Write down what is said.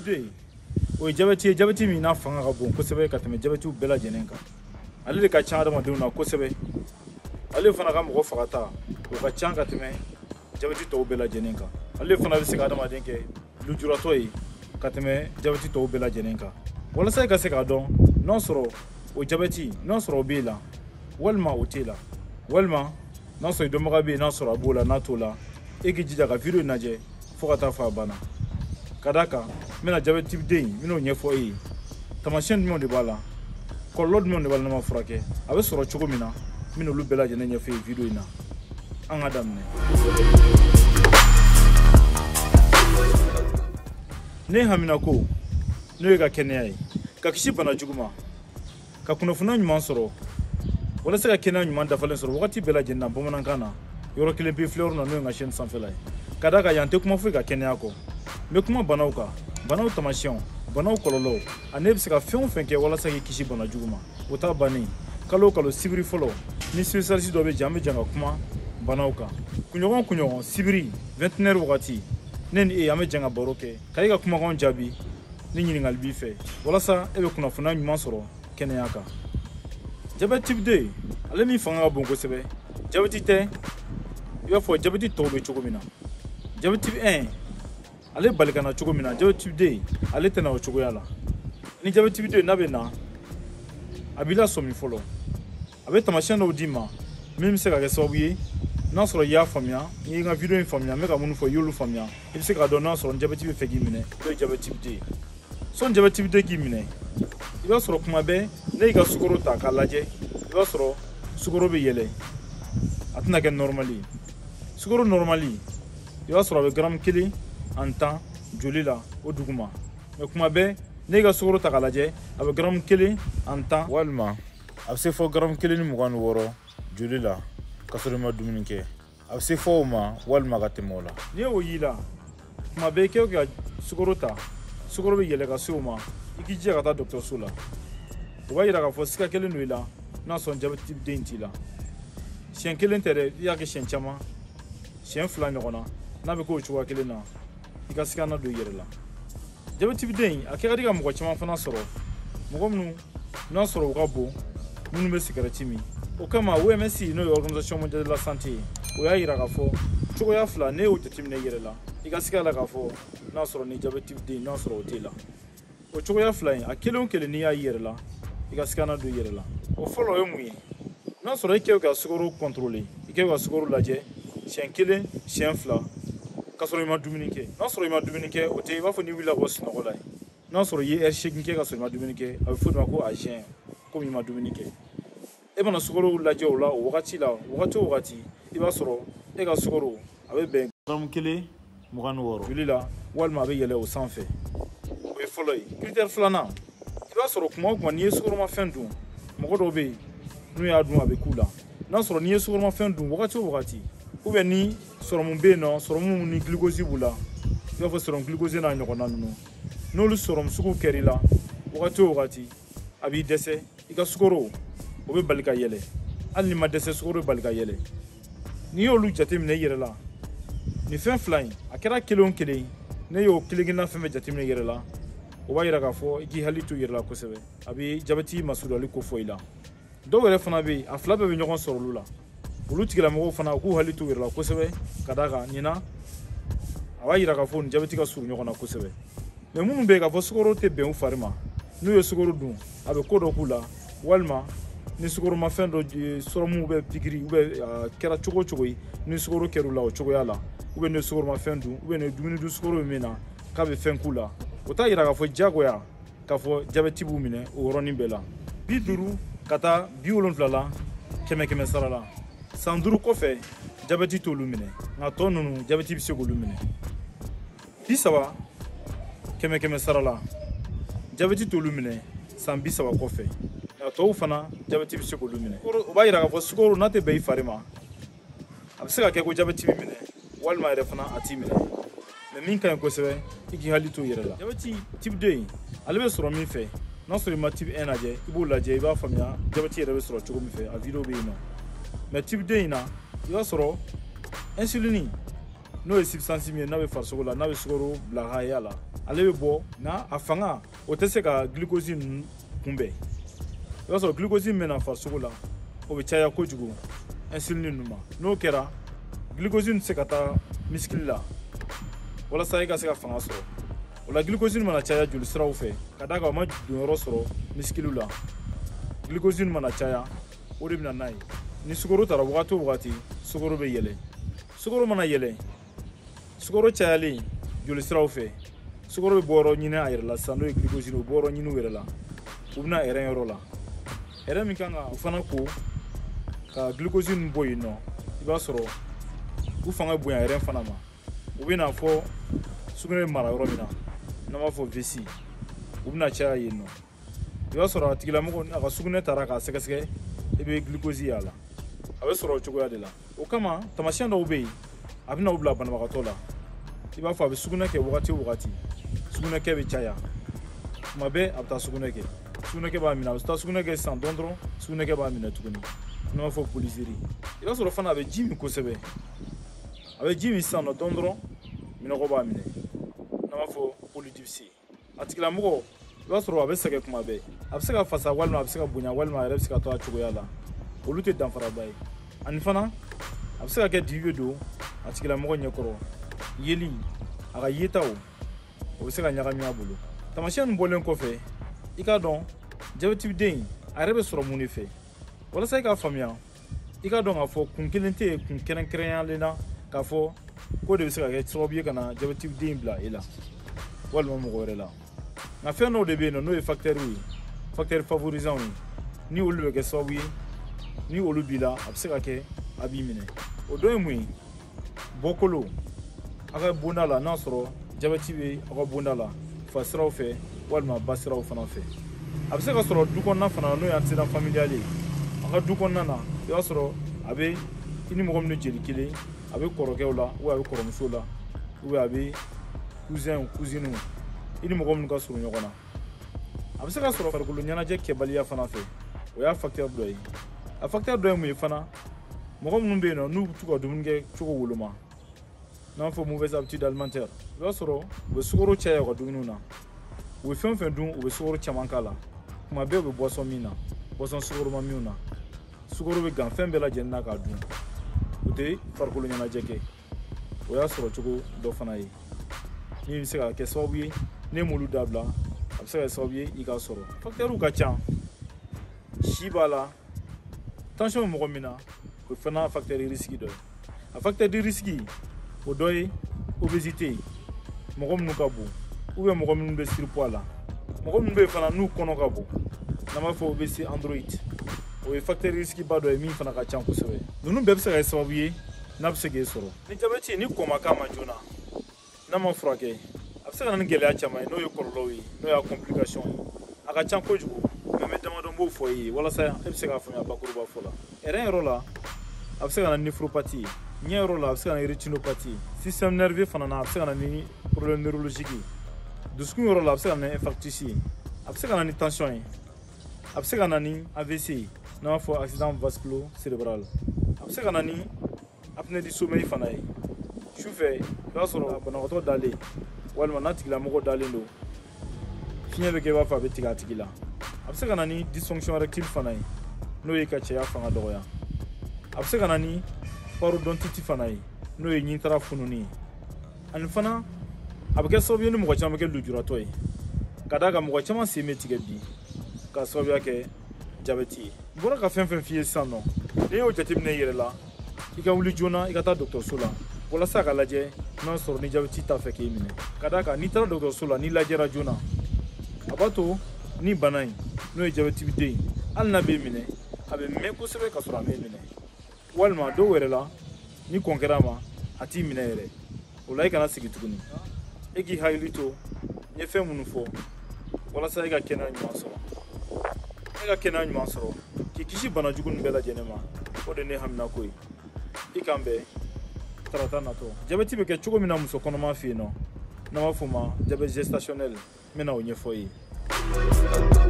2 o ye jabɛti min n'a fanga ka bon kosɛbɛ ka tɛmɛ jabɛtiw bɛɛ lajɛlen kan ale de ka ca adamadenw na kosɛbɛ ale fana ka mɔgɔ fagata o ka ca ka tɛmɛ jabɛti tɔw bɛɛ lajɛlen kan ale fana bɛ se ka adamaden kɛ lujuratɔ ye ka tɛmɛ jabɛti tɔw bɛɛ lajɛlen kan walasa i ka se k'a dɔn n'a sɔrɔ o jabɛti n'a sɔrɔ o b'e la walima o t'e la walima n'a sɔrɔ i dɔnbaga bɛ yen n'a sɔrɔ a b'o la n'a t'o la e k'i jija ka video in lajɛ fo ka taa fɔ a banna ka d'a kan n bɛna jabɛti den n bɛn'o ɲɛfɔ e ye taamasiyɛn jumɛnw de b'a la kɔlɔlɔ jumɛnw de b'a la n'a ma furakɛ a bɛ sɔrɔ cogo min na n bɛna olu bɛɛ lajɛlen ɲɛfɔ e ye video in na an ka daminɛ. ne hamina ko n'o ye ka kɛnɛya ye ka kisi bana jugu ma ka kunnafoniya ɲuman sɔrɔ walasa ka kɛnɛya ɲuman dafalen sɔrɔ wagati bɛɛ lajɛlen na bamanankan na yɔrɔ kelen pe filɛ yɔrɔ na n'o ye n ka chaîne sanfɛla ye ka d'a kan yan tɛ kuma foyi ka kɛnɛya kɔ n bɛ kuma banaw kan banaw taamasiyɛnw banaw kɔlɔlɔw ani e bɛ se ka fɛn o fɛn kɛ walasa k'i kisi bana jugu ma o t'a bannen kalo o kalo sibiri fɔlɔ ni spécialiste dɔ bɛ jan an bɛ jan ka kuma banaw kan kunɲɔgɔn sibiri 21h wagati ne ni e an bɛ jan ka baro kɛ ka e ka kumakanw jaabi ni ɲininkali b'i fɛ walasa e bɛ kunnafoniya ɲuman sɔrɔ kɛnɛya kan. Jabɛti type 2 ale min fanga ka bon kosɛbɛ jabɛti tɛ i b'a fɔ jabɛti tɔw bɛ cogo min na jabɛti type 1 ale bali ka na cogo min na jabɛti type 2 ale tɛ na o cogoya la ni jabɛti type 2 n'a bɛ na a b'i lasɔmi fɔlɔ a bɛ taamasiyɛn dɔw d'i ma min bɛ se ka kɛ sababu ye n'a sɔrɔ i y'a faamuya n'i ye n ka video in faamuya n bɛ ka minnu fɔ i y'olu faamuya i bɛ se k'a dɔn n'a sɔrɔ jabɛti bɛ fɛ k'i minɛ n'o ye jabɛti type 2 sɔni jabɛti type 2 k'i minɛ i b'a sɔrɔ kuma bɛɛ ne y'i ka sukaro ta k'a lajɛ i b'a sɔrɔ sukaro bɛ yɛlɛ a tɛna kɛ normal ye sukaro normal i b'a sɔrɔ a bɛ gramme 1 en temps joli la o duguma mais kuma bɛɛ ne y'i ka sukaro ta k'a lajɛ a bɛ gramme 1 en temps walima a bɛ se fɔ gramme 1 ni 26 joli la ka sɔrɔ i ma dumuni kɛ a bɛ se fɔ o ma walima ka tɛmɛ o la n'i y'o y'i la kuma bɛɛ i kɛ o ka sukaro ta sukaro bɛ yɛlɛ ka se o ma i k'i jija ka taa dɔgɔtɔrɔso la o b'a yira k'a fɔ siga kelen don i la n'a sɔrɔ jabɛti type 2 t'i la siɲɛ kelen tɛ dɛ i y'a kɛ siɲɛ caman siɲɛ 2 ɲɔgɔn na n'a bɛ k'o cogoya kelen na i ka siga na don i yɛrɛ la jabɛti type 2 a kɛ ka di ka mɔgɔ caman fana sɔrɔ mɔgɔ minnu n'a sɔrɔ u ka bon minnu bɛ sigarɛti min o kama OMS n'o ye Organisation Mondiale de la Santé o y'a yira k'a fɔ cogoya 2 ne y'o jateminɛ i yɛrɛ la i ka siga la k'a fɔ n'a sɔrɔ ni jabɛti type 2 n'a sɔrɔ o t'e la o cogoya 2 in a kelen o kelen n'i y'a y'i yɛrɛ la i ka siga na don i yɛrɛ la o fɔlɔ o ye mun ye n'a sɔrɔ i kɛ ka sukaro contrôler i kɛ ka sukaro lajɛ siɲɛ 1 siɲɛ 2 ka sɔrɔ i ma dumuni kɛ n'a sɔrɔ i ma dumuni kɛ o tɛ i b'a fɔ n'i wulila ka bɔ sunɔgɔ la ye n'a sɔrɔ i ye heure 8 kɛ ka sɔrɔ i ma dumuni kɛ a bɛ fɔ o ma ko a jeûne komi i ma dumuni kɛ e mana sukaro lajɛ o la o wagati la wagati o wagati i b'a sɔrɔ e ka sukaro a bɛ bɛn gramme 1 26 joli la walima a bɛ yɛlɛ o sanfɛ o ye fɔlɔ ye critère 2nan i b'a sɔrɔ kuma o kuma n'i ye sukaromafɛn dun mɔgɔ dɔw bɛ yen n'u y'a dun a bɛ k'u la n'a sɔrɔ n'i ye sukaromafɛn dun wagati o wagati ni sɔrɔmu bɛ yen nɔ sɔrɔmu ni glucose b'u la i b'a fɔ sɔrɔmu glucose n'a ɲɔgɔnna ninnu n'olu sɔrɔmu sugu kɛr'i la wagati o wagati a b'i dɛsɛ i ka sukaro o bɛ bali ka yɛlɛ hali ni ma dɛsɛ sukaro bɛ bali ka yɛlɛ n'i y'olu jateminɛ i yɛrɛ la nin fɛn 2 in a kɛra kelen o kelen ne y'o kelen-kelenna fɛn fɛn jateminɛ i yɛrɛ la o b'a yira k'a fɔ i k'i hakili to i yɛrɛ la kosɛbɛ a bɛ jabɛti masuduli ko fɔ i la dɔw yɛrɛ fana bɛ yen a 2 bɛɛ bɛ ɲɔgɔn sɔrɔ olu la olu tigilamɔgɔw fana u k'u hakili to u yɛrɛ la kosɛbɛ ka d'a kan nin na a b'a yira k'a fɔ nin jabɛti ka surun ɲɔgɔn na kosɛbɛ mais minnu bɛ yen k'a fɔ sukaro tɛ bɛn u fari ma n'u ye sukaro dun a bɛ ko dɔ k'u la walima ni sukaromafɛn dɔ sɔrɔmu bɛ pikiri a kɛra cogo o cogo ye ni sukaro kɛr'u la o cogoya la ni ye sukaromafɛn dun ni dumuni dun sukaro bɛ min na k'a bɛ fɛn k'u la o t'a yira k'a fɔ diyagoya k'a fɔ jabɛti b'u minɛ o yɔrɔnin bɛɛ la 50 ka taa 70 la 100 sara la san 5 kɔfɛ jabɛti t'olu minɛ nka tɔ ninnu jabɛti bɛ se k'olu minɛ 30 100 sara la jabɛti t'olu minɛ san 30 kɔfɛ nka tɔw fana jabɛti bɛ se k'olu minɛ o b'a yira k'a fɔ sukaro n'a tɛ bɛn i fari ma a bɛ se ka kɛ ko jabɛti bɛ minɛ walima yɛrɛ fana a t'i minɛ mais min ka ɲi kosɛbɛ i k'i hakili to i yɛrɛ la jabɛti type 2 ale bɛ sɔrɔ min fɛ n'a sɔrɔ i ma type 1 lajɛ i b'o lajɛ i b'a faamuya jabɛti yɛrɛ bɛ sɔrɔ cogo min fɛ a video bɛ yen nɔ mais type 2 in na i b'a sɔrɔ insuline n'o ye substance min ye n'a bɛ farisogo la n'a bɛ sukaro bila haya la ale bɛ bɔ nka a fanga o tɛ se ka glucose ninnu kunbɛn i b'a sɔrɔ glucose min bɛ na farisogo la o bɛ caya kojugu insuline ninnu ma n'o kɛra glucose tɛ se ka taa misikili la walasa i ka se ka fanga sɔrɔ o la glucose mana caya joli siraw fɛ ka d'a kan o ma don yɔrɔ sɔrɔ misikiliw la glucose mana caya o de bɛ na n'a ye ni sukaro taara wagati o wagati sukaro bɛ yɛlɛ sukaro mana yɛlɛ sukaro cayalen joli siraw fɛ sukaro bɛ bɔ yɔrɔ ɲini a yɛrɛ la sisan n'o ye glucose o bɔ yɔrɔ ɲini u yɛrɛ la u bɛna hɛrɛ yɔrɔ la hɛrɛ min kan ka o fana ko ka glucose ninnu bɔ yen nɔ i b'a sɔrɔ u fanga bonya hɛrɛ fana ma u bɛ n'a fɔ sugunɛ bɛ mara yɔrɔ min na n'an b'a fɔ vessie u bɛna caya yen nɔ i b'a sɔrɔ a tigilamɔgɔ a ka sugunɛ taara k'a sɛgɛsɛgɛ i bɛ glucose y'a la a bɛ sɔrɔ o cogoya de la o kama tamasiyɛn dɔw bɛ yen a bɛ na u bila banabagatɔ la i b'a fɔ a bɛ sugunɛ kɛ wagati o wagati sugunɛkɛ bɛ caya tuma bɛɛ a bɛ taa sugunɛ kɛ sugunɛkɛ b'a minɛ a bɛ taa sugunɛ kɛ sisan dɔrɔn sugunɛkɛ b'a minɛ tuguni n'an b'a fɔ polyurie i b'a sɔrɔ fana a bɛ ji min kosɛbɛ a bɛ ji min sisan nɔ dɔrɔn minɔgɔ b'a minɛ n'an b'a fɔ polydipsie a tigilamɔgɔ i b'a sɔrɔ a bɛ sɛgɛn kuma bɛɛ a bɛ se ka fasa walima a bɛ se ka bonya walima a yɛrɛ bɛ se ka to a cogoya la olu tɛ danfaraba ye ani fana a bɛ se ka kɛ dibi bɛ don a tigilamɔgɔ ɲɛkɔrɔ yeli a ka yetaw o bɛ se ka ɲagami a bolo tamasiyɛn ninnu bɔlen kɔfɛ i k'a dɔn jabɛtiden a yɛrɛ bɛ sɔrɔ mun de fɛ walasa i k'a faamuya i k'a dɔn k'a fɔ kun kelen tɛ yen kun kɛrɛnkɛrɛnyalen na k'a fɔ ko de bɛ se ka kɛ sababu ye ka na jabɛtiden bila e la walima mɔgɔ wɛrɛ la nka fɛn dɔw de bɛ yen nɔ n'o ye facteurs ye facteurs favorisants ye ni olu bɛ kɛ sababu ye ni olu b'i la a bɛ se ka kɛ a b'i minɛ o dɔ ye mun ye bɔkolo a ka bonda la n'a sɔrɔ jabɛti bɛ aw ka bonda la fa siraw fɛ walima ba siraw fana fɛ a bɛ se ka sɔrɔ du kɔnɔna fana n'o ye antécédent familial ye a ka du kɔnɔna na i b'a sɔrɔ a bɛ i ni mɔgɔ minnu jeli kelen a bɛ kɔrɔkɛw la ou a bɛ kɔrɔmusow la ou a bɛ cousin cousine i ni mɔgɔ minnu ka surun ɲɔgɔn na a bɛ se ka sɔrɔ farikolo ɲɛnajɛ kɛbaliya fana fɛ o y'a facteur dɔ ye a facteur dɔ ye mun ye fana mɔgɔ minnu bɛ yen nɔ n'u bɛ to ka dumuni kɛ cogo woloma n'an b'a fɔ mauvaise habitude alimentaire i b'a sɔrɔ u bɛ sukaro caya u ka dumuniw na u bɛ fɛn o fɛn dun u bɛ sukaro caman k'a la tuma bɛɛ u bɛ boisson min na boisson sukoromaminw na sukaro bɛ gan fɛn bɛɛ lajɛlen na k'a dun o tɛ farikolo ɲɛnajɛ kɛ o y'a sɔrɔ cogo dɔ fana ye min bɛ se ka kɛ sababu ye ne m'olu dabila a bɛ se ka kɛ sababu ye i k'a sɔrɔ facteurs ka ca si b'a la tension bɛ mɔgɔ min na o fana facteur de risque dɔ ye a facteur de risque o dɔ ye obésité mɔgɔ minnu ka bon ou mɔgɔ minnu bɛ surpoids la mɔgɔ minnu bɛ yen fana n'u kɔnɔ ka bon n'an b'a fɔ obésité androïde o ye facteur de risque ba dɔ ye min fana ka ca kosɛbɛ ninnu bɛɛ bɛ se ka kɛ sababu ye n'a bɛ se k'e sɔrɔ ni jabɛti ni kɔn ma k'a ma joona n'a ma furakɛ a bɛ se ka na ni gɛlɛya caman ye n'o ye kɔlɔlɔw ye n'o y'a complication ye a ka ca kojugu mɛ n bɛ damadɔ b'o fɔ e ye walasa e bɛ se k'a faamuya bakuruba fɔ la hɛrɛ yɔrɔ la a bɛ se ka na ni néphropathie ye ɲɛ yɔrɔ la a bɛ se ka na ni rétinopathie ye système nerveux fana na a bɛ se ka na ni problème neurologique ye dusukun yɔrɔ la a bɛ se ka na ni infarctus ye a bɛ se ka na ni tension ye a bɛ se ka na ni AVC ye n'an b'a fɔ accident vasculo-cérébral a bɛ se ka na ni apnée du sommeil fana ye sufɛ i b'a sɔrɔ banabagatɔ dalen walima n'a tigilamɔgɔ dalen don fiɲɛ bɛ kɛ i b'a fɔ a bɛ tigɛ a tigi la a bɛ se ka na ni dysfonction érectile fana ye n'o ye ka cɛya fanga dɔgɔya a bɛ se ka na ni parodontite fana ye n'o ye ɲintara fununi ye ani fana a bɛ kɛ sababu ye ni mɔgɔ caman bɛ kɛ lujuratɔ ye ka d'a kan mɔgɔ caman sen bɛ tigɛ bi k'a sababuya kɛ jabɛti ye n bɔra ka fɛn fɛn f'i ye sisan nɔ n'i y'o jateminɛ i yɛrɛ la i ka wuli joona i ka taa dɔgɔtɔrɔso la walasa ka lajɛ n'a sɔrɔ ni jabɛti t'a fɛ k'e minɛ ka d'a kan n'i taara dɔgɔtɔrɔso la n'i lajɛra joona a b'a to ni bana in n'o ye jabɛtiden hali n'a b'e minɛ a bɛ mɛn kosɛbɛ ka sɔrɔ a m'e minɛ walima dɔw yɛrɛ la ni kɔn kɛra a ma a t'i minɛ yɛrɛ o la i kana sigi tuguni e k'i hakili to n ye fɛn minnu fɔ walasa e ka kɛnɛya ɲuman sɔrɔ k'i kisi bana jugu ninnu bɛɛ lajɛlen ma o de ne haminako ye i kan bɛn tarata natɔ jabɛti bɛ kɛ cogo min na muso kɔnɔma fɛ yen nɔ n'an b'a fɔ o ma jabɛti gestationnel n bɛna o ɲɛfɔ i ye